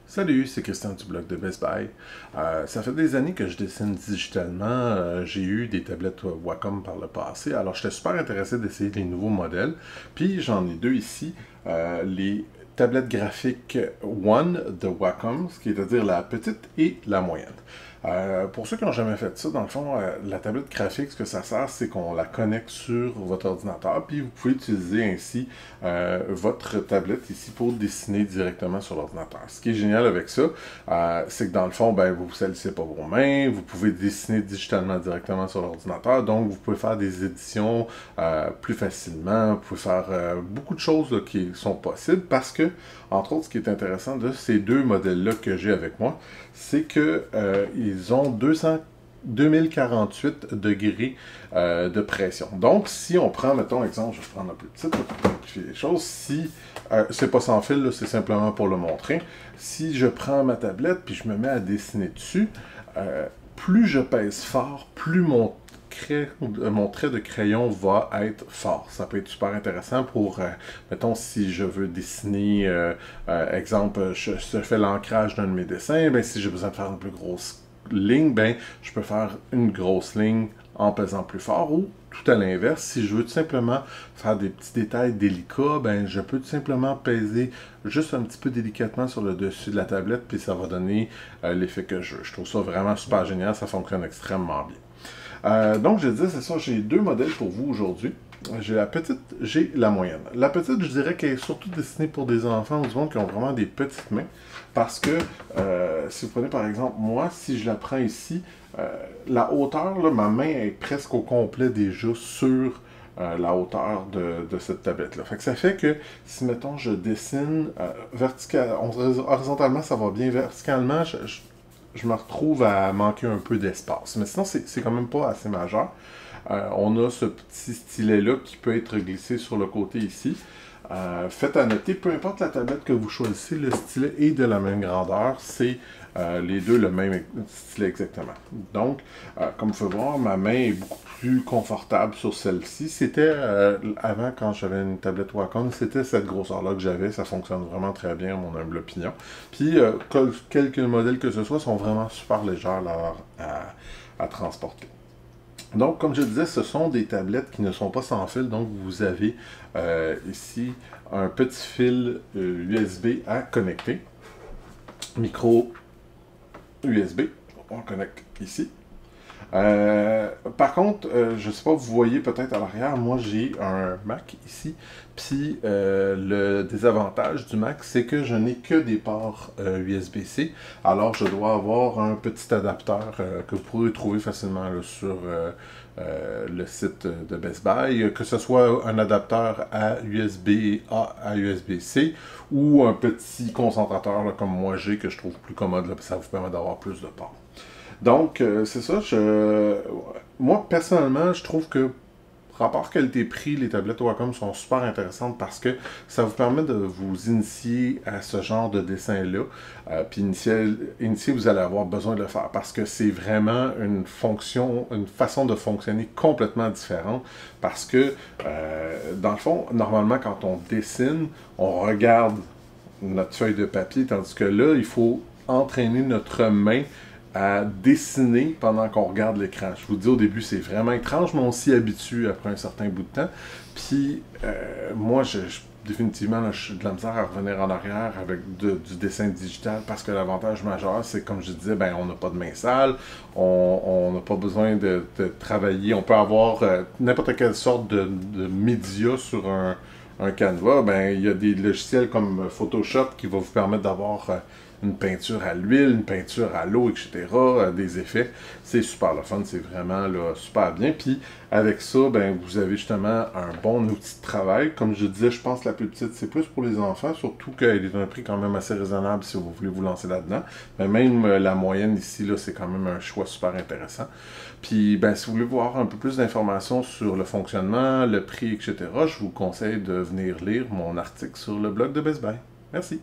Salut, c'est Christian du blog de Best Buy. Ça fait des années que je dessine digitalement. J'ai eu des tablettes Wacom par le passé, alors j'étais super intéressé d'essayer les nouveaux modèles. Puis j'en ai deux ici, les tablettes graphiques One de Wacom, c'est-à-dire la petite et la moyenne. Pour ceux qui n'ont jamais fait ça, dans le fond, la tablette graphique, ce que ça sert, c'est qu'on la connecte sur votre ordinateur, puis vous pouvez utiliser ainsi votre tablette ici pour dessiner directement sur l'ordinateur. Ce qui est génial avec ça, c'est que dans le fond, ben, vous ne salissez pas vos mains, vous pouvez dessiner digitalement directement sur l'ordinateur, donc vous pouvez faire des éditions plus facilement, vous pouvez faire beaucoup de choses là, qui sont possibles, parce que, entre autres, ce qui est intéressant de ces deux modèles-là que j'ai avec moi, c'est que ils ont 2048 degrés de pression. Donc, si on prend, mettons, exemple, je vais prendre un plus petit pour simplifier les choses. Si, c'est pas sans fil, c'est simplement pour le montrer. Si je prends ma tablette puis je me mets à dessiner dessus, plus je pèse fort, plus mon trait de crayon va être fort. Ça peut être super intéressant pour, mettons, si je veux dessiner, exemple, je fais l'ancrage d'un de mes dessins, ben, si j'ai besoin de faire une plus grosse ligne, ben, je peux faire une grosse ligne en pesant plus fort, ou tout à l'inverse, si je veux tout simplement faire des petits détails délicats, ben, je peux tout simplement peser juste un petit peu délicatement sur le dessus de la tablette, puis ça va donner l'effet que je veux. Je trouve ça vraiment super génial, ça fonctionne extrêmement bien. Donc, je disais, c'est ça, j'ai deux modèles pour vous aujourd'hui. J'ai la petite, j'ai la moyenne. La petite, je dirais qu'elle est surtout destinée pour des enfants ou du monde qui ont vraiment des petites mains. Parce que, si vous prenez par exemple, moi, si je la prends ici, la hauteur, là, ma main est presque au complet déjà sur la hauteur de cette tablette-là. Fait que ça fait que, si mettons, je dessine horizontalement, ça va bien. Verticalement, je me retrouve à manquer un peu d'espace. Mais sinon, c'est quand même pas assez majeur. On a ce petit stylet-là qui peut être glissé sur le côté ici. Faites à noter, peu importe la tablette que vous choisissez, le stylet est de la même grandeur. C'est les deux le même stylet exactement. Donc, comme vous pouvez voir, ma main est beaucoup plus confortable sur celle-ci. C'était, avant, quand j'avais une tablette Wacom, c'était cette grosseur-là que j'avais. Ça fonctionne vraiment très bien, à mon humble opinion. Puis, quelques modèles que ce soit sont vraiment super légers à transporter. Donc, comme je disais, ce sont des tablettes qui ne sont pas sans fil. Donc, vous avez ici un petit fil USB à connecter. Micro USB. On connecte ici. Par contre, je ne sais pas, vous voyez peut-être à l'arrière, moi j'ai un Mac ici, puis le désavantage du Mac, c'est que je n'ai que des ports USB-C, alors je dois avoir un petit adapteur que vous pourrez trouver facilement là, sur le site de Best Buy, que ce soit un adapteur à USB-A à USB-C, ou un petit concentrateur là, comme moi j'ai, que je trouve plus commode, là, ça vous permet d'avoir plus de ports. Donc, c'est ça, moi, personnellement, je trouve que rapport qualité-prix, les tablettes Wacom sont super intéressantes parce que ça vous permet de vous initier à ce genre de dessin-là. Puis initier, vous allez avoir besoin de le faire parce que c'est vraiment une façon de fonctionner complètement différente parce que, dans le fond, normalement, quand on dessine, on regarde notre feuille de papier, tandis que là, il faut entraîner notre main à dessiner pendant qu'on regarde l'écran. Je vous dis au début, c'est vraiment étrange, mais on s'y habitue après un certain bout de temps. Puis, moi, définitivement, là, je suis de la misère à revenir en arrière avec du dessin digital parce que l'avantage majeur, c'est comme je disais, ben, on n'a pas de main sale, on n'a pas besoin de travailler. On peut avoir n'importe quelle sorte de média sur un canevas. Ben, il y a des logiciels comme Photoshop qui vont vous permettre d'avoir une peinture à l'huile, une peinture à l'eau, etc., des effets. C'est super le fun, c'est vraiment là, super bien. Puis avec ça, ben, vous avez justement un bon outil de travail. Comme je disais, je pense que la plus petite, c'est plus pour les enfants, surtout qu'elle est à un prix quand même assez raisonnable si vous voulez vous lancer là-dedans. Mais même la moyenne ici, là, c'est quand même un choix super intéressant. Puis, ben, si vous voulez voir un peu plus d'informations sur le fonctionnement, le prix, etc., je vous conseille de venir lire mon article sur le blog de Best Buy. Merci.